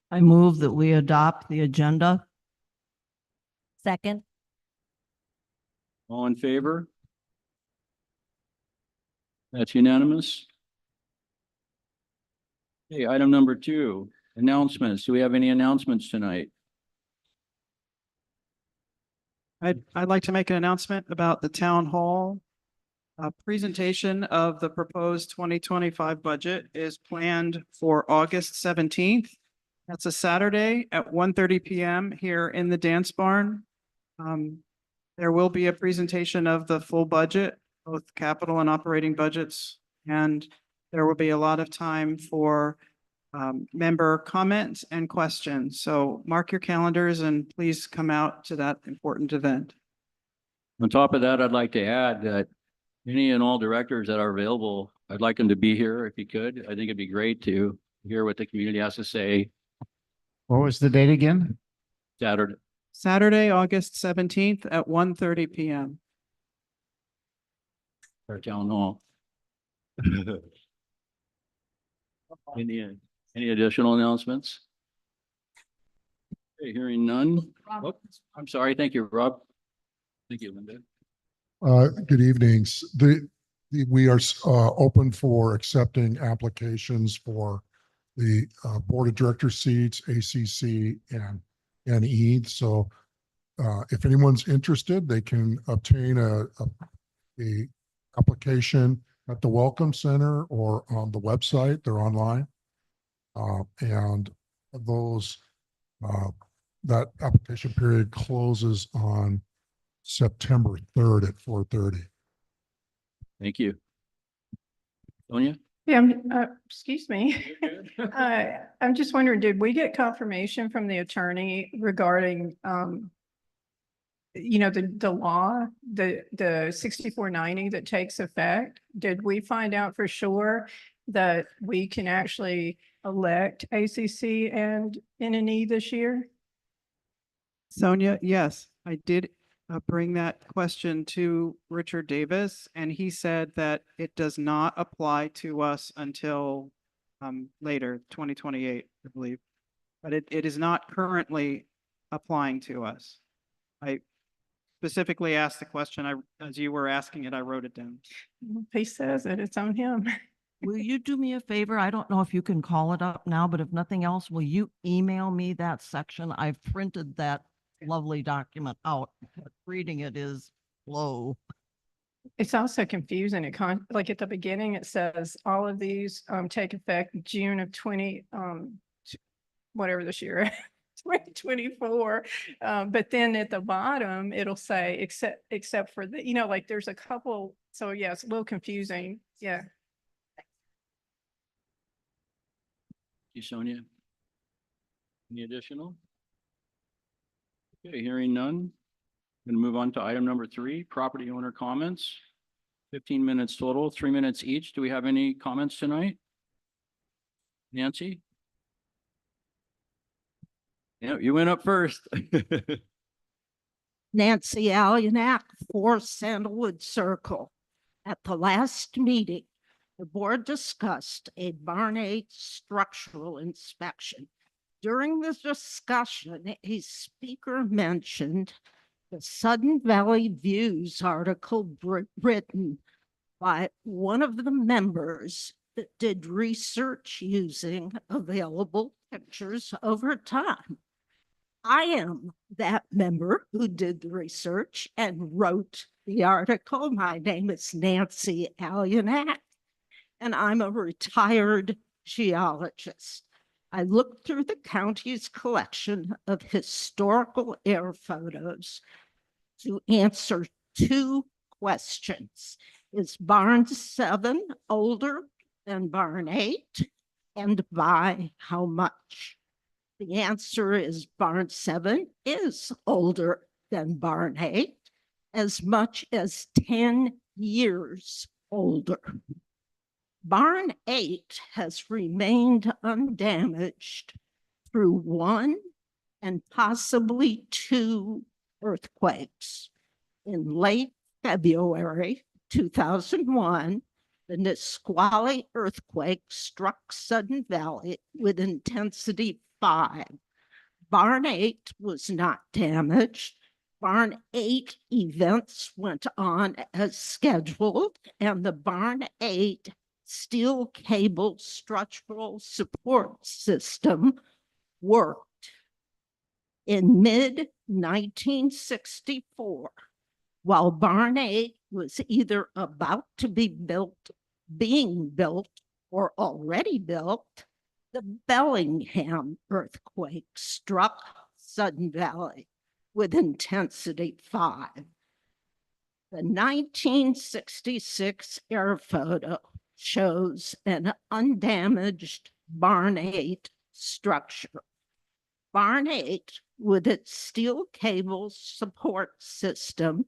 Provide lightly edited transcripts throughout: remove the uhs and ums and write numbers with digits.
I move that we adopt the agenda. Second. All in favor? That's unanimous. Okay, item number 2, announcements. Do we have any announcements tonight? I'd like to make an announcement about the town hall. A presentation of the proposed 2025 budget is planned for August 17th. That's a Saturday at 1:30 p.m. here in the dance barn. There will be a presentation of the full budget, both capital and operating budgets, and there will be a lot of time for member comments and questions. So mark your calendars and please come out to that important event. On top of that, I'd like to add that any and all directors that are available, I'd like them to be here if you could. I think it'd be great to hear what the community has to say What was the date again? Saturday. Saturday, August 17th at 1:30 p.m. Our town hall. Any additional announcements? Okay, hearing none. Oh, I'm sorry. Thank you, Rob. Thank you, Linda. Good evenings. We are open for accepting applications for the Board of Directors seats, ACC and NE. So if anyone's interested, they can obtain a application at the Welcome Center or on the website. They're online. And that application period closes on September 3rd at 4:30. Thank you. Sonia? Yeah, excuse me. I'm just wondering, did we get confirmation from the attorney regarding, the law, the 6490 that takes effect? Did we find out for sure that we can actually elect ACC and NNE this year? Sonia, yes, I did bring that question to Richard Davis, and he said that it does not apply to us until later, 2028, I believe. But it is not currently applying to us. I specifically asked the question, as you were asking it, I wrote it down. He says it, it's on him. Will you do me a favor? I don't know if you can call it up now, but if nothing else, will you email me that section? I've printed that lovely document out, but reading it is slow. It's also confusing. Like at the beginning, it says all of these take effect June of whatever this year, 2024. But then at the bottom, it'll say except for the, like there's a couple. So yeah, it's a little confusing. Yeah. Thank you, Sonia. Any additional? Okay, hearing none. Going to move on to item number 3, property owner comments. 15 minutes total, 3 minutes each. Do we have any comments tonight? Nancy? Yeah, you went up first. Nancy Alionak, 4 Sandalwood Circle. At the last meeting, the board discussed a Barn 8 structural inspection. During the discussion, a speaker mentioned the Sudden Valley Views article written by one of the members that did research using available pictures over time. I am that member who did the research and wrote the article. My name is Nancy Alionak, and I'm a retired geologist. I looked through the county's collection of historical air photos to answer 2 questions. Is Barn 7 older than Barn 8, and by how much? The answer is Barn 7 is older than Barn 8, as much as 10 years older. Barn 8 has remained undamaged through 1 and possibly 2 earthquakes. In late February 2001, the Nisqually earthquake struck Sudden Valley with intensity 5. Barn 8 was not damaged. Barn 8 events went on as scheduled, and the Barn 8 steel cable structural support system worked. In mid-1964, while Barn 8 was either about to be built, being built, or already built, the Bellingham earthquake struck Sudden Valley with intensity 5. The 1966 air photo shows an undamaged Barn 8 structure. Barn 8, with its steel cable support system,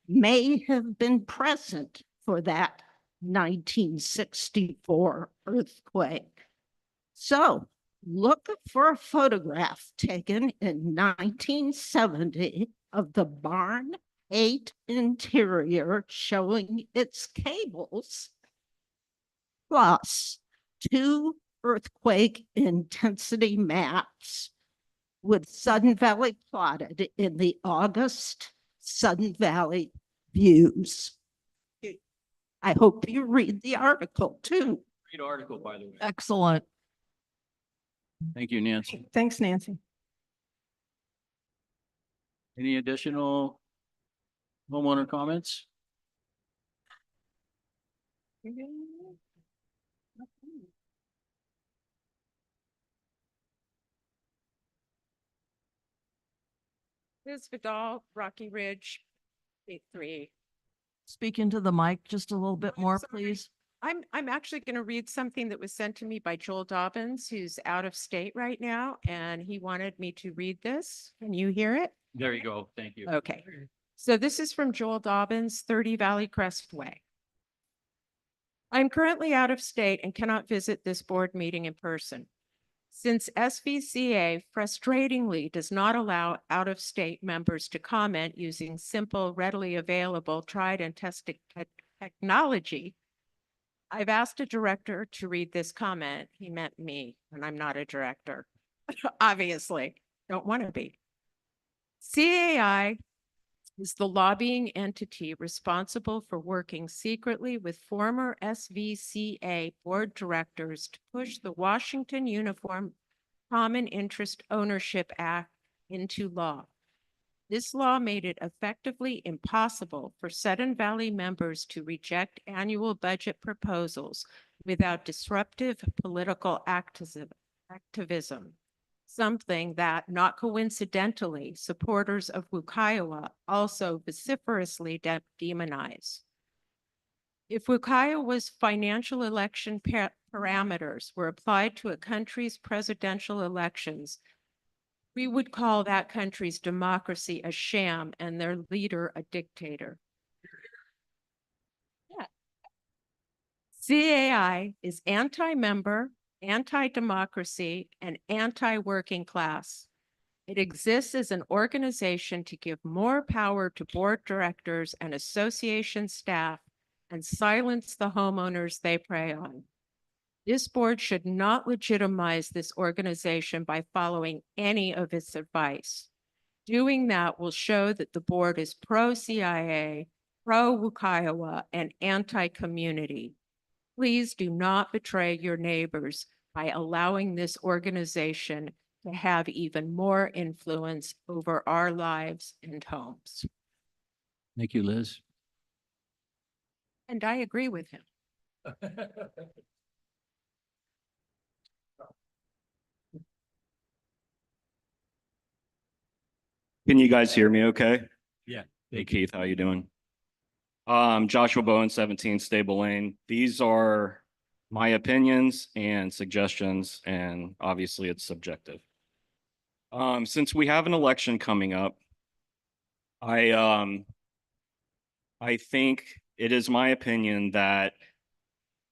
may have been present for that 1964 earthquake. So look for a photograph taken in 1970 of the Barn 8 interior showing its cables, plus 2 earthquake intensity maps with Sudden Valley plotted in the August Sudden Valley views. I hope you read the article too. Great article, by the way. Excellent. Thank you, Nancy. Thanks, Nancy. Any additional homeowner comments? Liz Vidal, Rocky Ridge, 8-3. Speak into the mic just a little bit I'm more, sorry. please. I'm actually going to read something that was sent to me by Joel Dobbins, who's out of state right now, and he wanted me to read this. Can you hear it? There you go. Thank you. Okay. So this is from Joel Dobbins, 30 Valley Crest Way. I'm currently out of state and cannot visit this board meeting in person. Since SVCA frustratingly does not allow out-of-state members to comment using simple, readily available, tried and tested technology, I've asked a director to read this comment. He meant me, and I'm not a director. Obviously, don't want to be. CAI is the lobbying entity responsible for working secretly with former SVCA board directors to push the Washington Uniform Common Interest Ownership Act into law. This law made it effectively impossible for Sudden Valley members to reject annual budget proposals without disruptive political activism. Something that, not coincidentally, supporters of Wukiowa also vociferously demonize. If Wukiowa's financial election parameters were applied to a country's presidential elections, we would call that country's democracy a sham and their leader a dictator. Yeah. CAI is anti-member, anti-democracy, and anti-working class. It exists as an organization to give more power to board directors and association staff and silence the homeowners they prey on. This board should not legitimize this organization by following any of its advice. Doing that will show that the board is pro-CIA, pro-Wukiowa, and anti-community. Please do not betray your neighbors by allowing this organization to have even more influence over our lives and homes. Thank you, Liz. And I agree with him. Can you guys hear me okay? Yeah. Hey Keith, how you doing? Joshua Bowen, 17 Stable Lane. These are my opinions and suggestions, and obviously it's subjective. Since we have an election coming up, I think it is my opinion that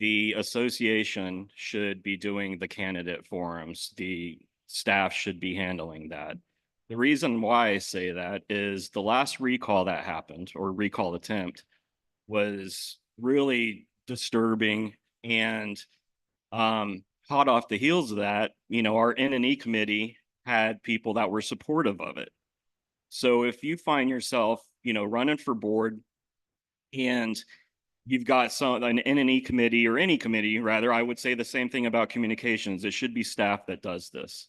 the association should be doing the candidate forums. The staff should be handling that. The reason why I say that is the last recall that happened, or recall attempt, was really disturbing and hot off the heels of that, our N&E committee had people that were supportive of it. So if you find yourself, running for board and you've got an N&E committee or any committee, rather, I would say the same thing about communications. It should be staff that does this.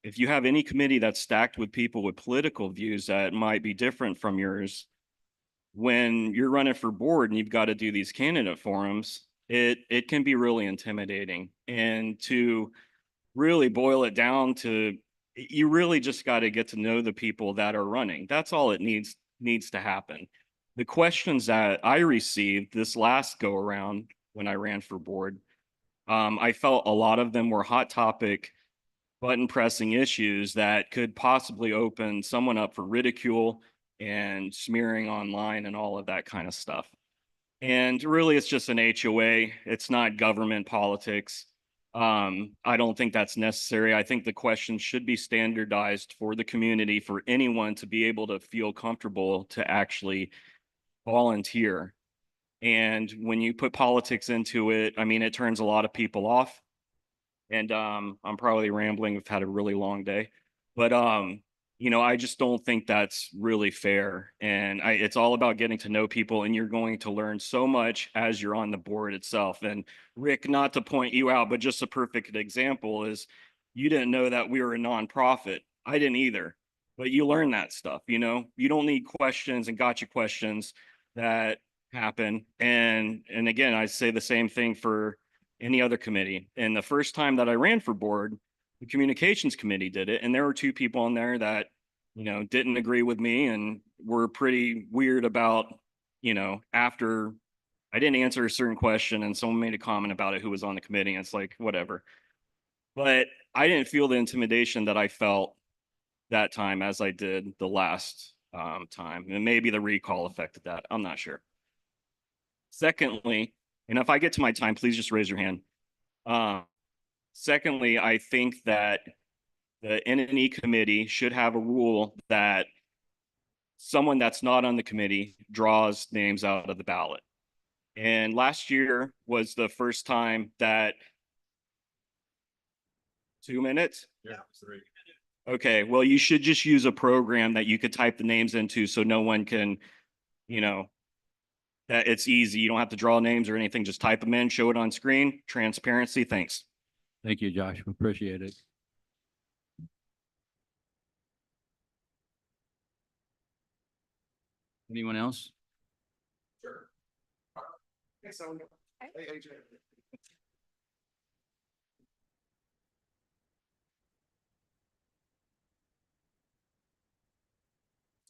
If you have any committee that's stacked with people with political views that might be different from yours, when you're running for board and you've got to do these candidate forums, it can be really intimidating. And to really boil it down to, you really just got to get to know the people that are running. That's all it needs to happen. The questions that I received this last go around when I ran for board, I felt a lot of them were hot topic, button pressing issues that could possibly open someone up for ridicule and smearing online and all of that kind of stuff. And really, it's just an HOA. It's not government politics. I don't think that's necessary. I think the questions should be standardized for the community, for anyone to be able to feel comfortable to actually volunteer. And when you put politics into it, I mean, it turns a lot of people off. And I'm probably rambling. We've had a really long day, but I just don't think that's really fair. And it's all about getting to know people, and you're going to learn so much as you're on the board itself. And Rick, not to point you out, but just a perfect example is you didn't know that we were a nonprofit. I didn't either, but you learn that stuff. You don't need questions and gotcha questions that happen. And again, I say the same thing for any other committee. And the first time that I ran for board, the communications committee did it. And there were two people on there that, didn't agree with me and were pretty weird about, after I didn't answer a certain question and someone made a comment about it who was on the committee. And it's like, whatever. But I didn't feel the intimidation that I felt that time as I did the last time. And maybe the recall affected that. I'm not sure. Secondly, and if I get to my time, please just raise your hand. Secondly, I think that the N&E committee should have a rule that someone that's not on the committee draws names out of the ballot. And last year was the first time that 2 minutes? Yeah, 3. Okay, well, you should just use a program that you could type the names into so no one can, that it's easy. You don't have to draw names or anything. Just type them in, show it on screen. Transparency. Thanks. Thank you, Josh. We appreciate it. Anyone else? Sure. Hey, Sonia. Hey, AJ.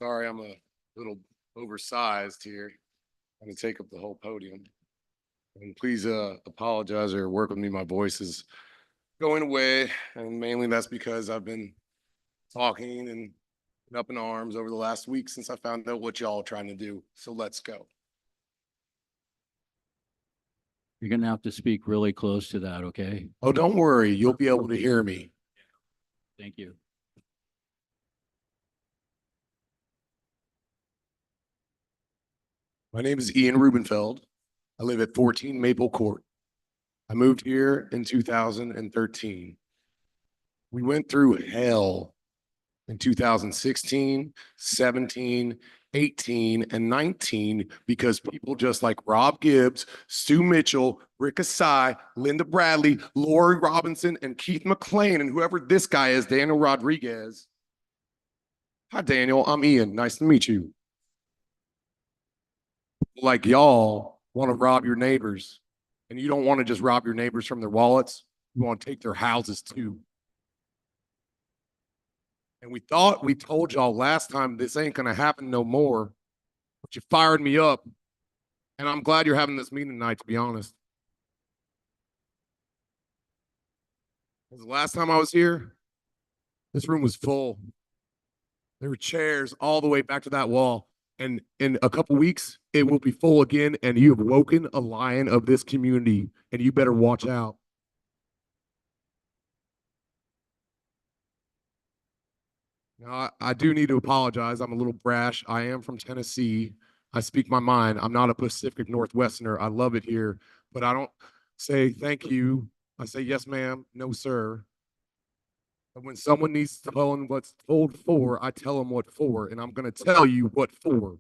Sorry, I'm a little oversized here. I'm gonna take up the whole podium. And please apologize or work with me. My voice is going away, and mainly that's because I've been talking and up in arms over the last week since I found out what y'all are trying to do. So let's go. You're going to have to speak really close to that, okay? Oh, don't worry, you'll be able to hear me. Thank you. My name is Ian Rubenfeld. I live at 14 Maple Court. I moved here in 2013. We went through hell in 2016, 17, 18, and 19 because people just like Rob Gibbs, Stu Mitchell, Rick Asai, Linda Bradley, Lori Robinson, and Keith McLean, and whoever this guy is, Daniel Rodriguez. Hi, Daniel. I'm Ian. Nice to meet you. Like y'all want to rob your neighbors, and you don't want to just rob your neighbors from their wallets. You want to take their houses too. And we thought we told y'all last time this ain't gonna happen no more, but you fired me up. And I'm glad you're having this meeting tonight, to be honest. Because the last time I was here, this room was full. There were chairs all the way back to that wall. And in a couple weeks, it will be full again. And you have woken a lion of this community, and you better watch out. Now, I do need to apologize. I'm a little brash. I am from Tennessee. I speak my mind. I'm not a Pacific Northwesterner. I love it here, but I don't say thank you I say, yes, ma'am, no, sir. And when someone needs to tell them what's told for, I tell them what for, and I'm going to tell you what for.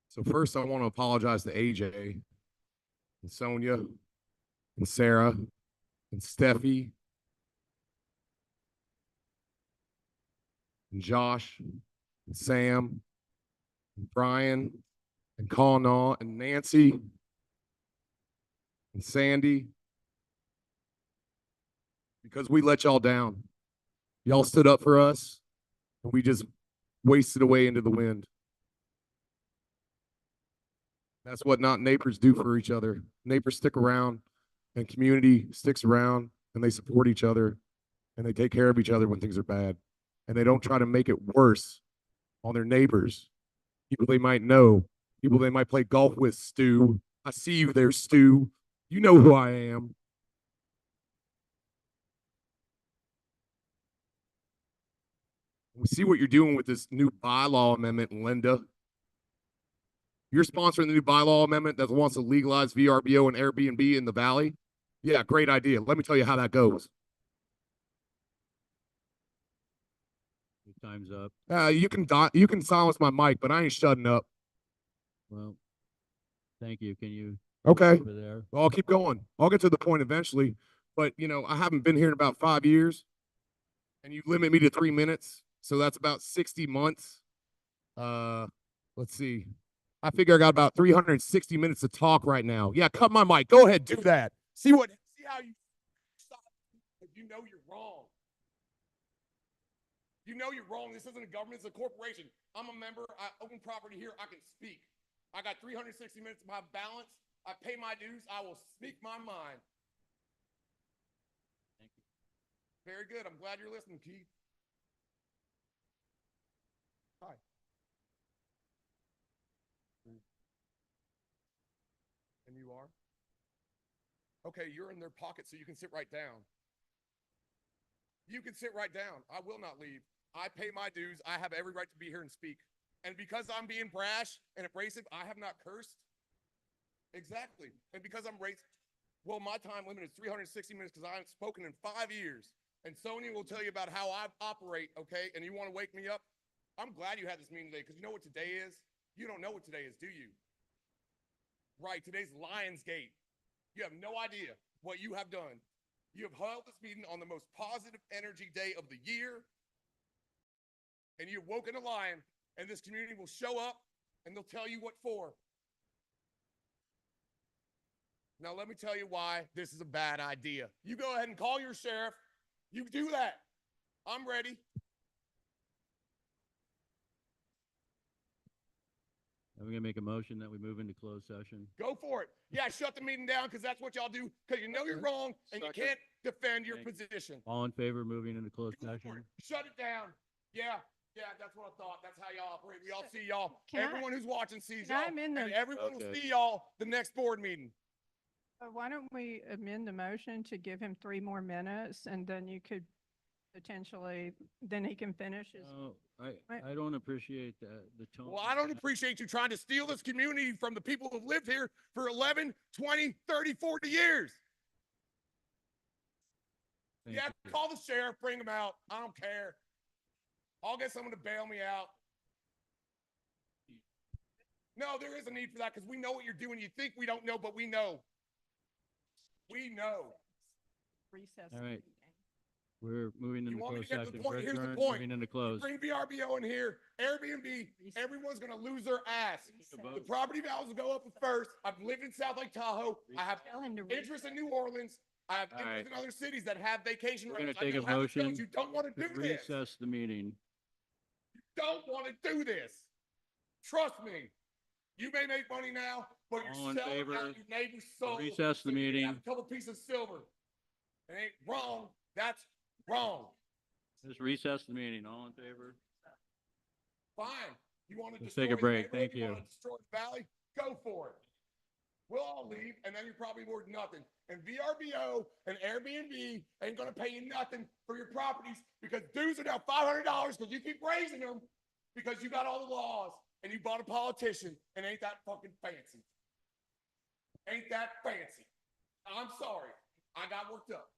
So first, I want to apologize to AJ and Sonia and Sarah and Steffi and Josh and Sam and Brian and Connor and Nancy and Sandy, because we let y'all down. Y'all stood up for us, and we just wasted away into the wind. That's what not neighbors do for each other. Neighbors stick around, and community sticks around, and they support each other, and they take care of each other when things are bad. And they don't try to make it worse on their neighbors, people they might know, people they might play golf with. Stu, I see you there, Stu. You know who I am. We see what you're doing with this new bylaw amendment, Linda. You're sponsoring the new bylaw amendment that wants to legalize VRBO and Airbnb in the Valley? Yeah, great idea. Let me tell you how that goes. Time's up. You can silence my mic, but I ain't shutting up. Well, thank you. Can you? Okay. Over there. Well, I'll keep going. I'll get to the point eventually. But, I haven't been here in about 5 years. And you limit me to 3 minutes. So that's about 60 months. Let's see. I figure I got about 360 minutes to talk right now. Yeah, cut my mic. Go ahead, do that. See how you stop if you know you're wrong. You know you're wrong. This isn't a government, it's a corporation. I'm a member. I own property here. I can speak. I got 360 minutes of my balance. I pay my dues. I will speak my mind. Thank you. Very good. I'm glad you're listening, Keith. Hi. And you are? Okay, you're in their pocket, so you can sit right down. You can sit right down. I will not leave. I pay my dues. I have every right to be here and speak. And because I'm being brash and abrasive, I have not cursed. Exactly. And because I'm racist, well, my time limit is 360 minutes because I haven't spoken in 5 years. And Sonia will tell you about how I operate, okay? And you want to wake me up? I'm glad you had this meeting today because you know what today is? You don't know what today is, do you? Right, today's Lionsgate. You have no idea what you have done. You have held this meeting on the most positive energy day of the year, and you've woken a lion, and this community will show up, and they'll tell you what for. Now, let me tell you why this is a bad idea. You go ahead and call your sheriff. You do that. I'm ready. I'm gonna make a motion that we move into closed session. Go for it. Yeah, shut the meeting down because that's what y'all do because you know you're wrong and you can't defend your position. All in favor of moving into closed Go for session? it. Shut it down. Yeah, that's what I thought. That's how y'all operate. We all see y'all. Can I- Everyone who's watching sees can y'all. I amend the- And everyone will Okay. see y'all the next board meeting. Why don't we amend the motion to give him 3 more minutes and then you could potentially, then he can finish his. No, I Right. don't appreciate the tone. Well, I don't appreciate you trying to steal this community from the people who've lived here for 11, 20, 30, 40 years. Thank Yeah, you. call the sheriff, bring him out. I don't care. I'll get someone to bail me out. No, there is a need for that because we know what you're doing. You think we don't know, but we know. We know. Recess. All right. We're moving You into want me to closed get to the session. point? We're Here's the adjourned, point. moving into closed. Bring VRBO in here, Airbnb, everyone's gonna lose their ass. The property values will go up at first. I've lived in South Lake Tahoe. I have Tell him to interest in New Orleans. I have All interest right. in other cities that have vacation We're gonna rentals. take I a know how this goes. motion You don't want to to do this. recess the meeting. You don't want to do this. Trust me. You may make money now, but you're All in selling favor? out your neighbor's soul. Recess the so you can have meeting. a couple pieces of silver. It ain't wrong. That's wrong. Just recess the meeting. All in favor? Fine. You want to Let's destroy take a the break. neighborhood, Thank you. want to destroy the valley? Go for it. We'll all leave, and then you're probably worth nothing. And VRBO and Airbnb ain't gonna pay you nothing for your properties because dues are now $500 because you keep raising them because you got all the laws. and you bought a politician, and ain't that fucking fancy. Ain't that fancy. I'm sorry. I got worked up.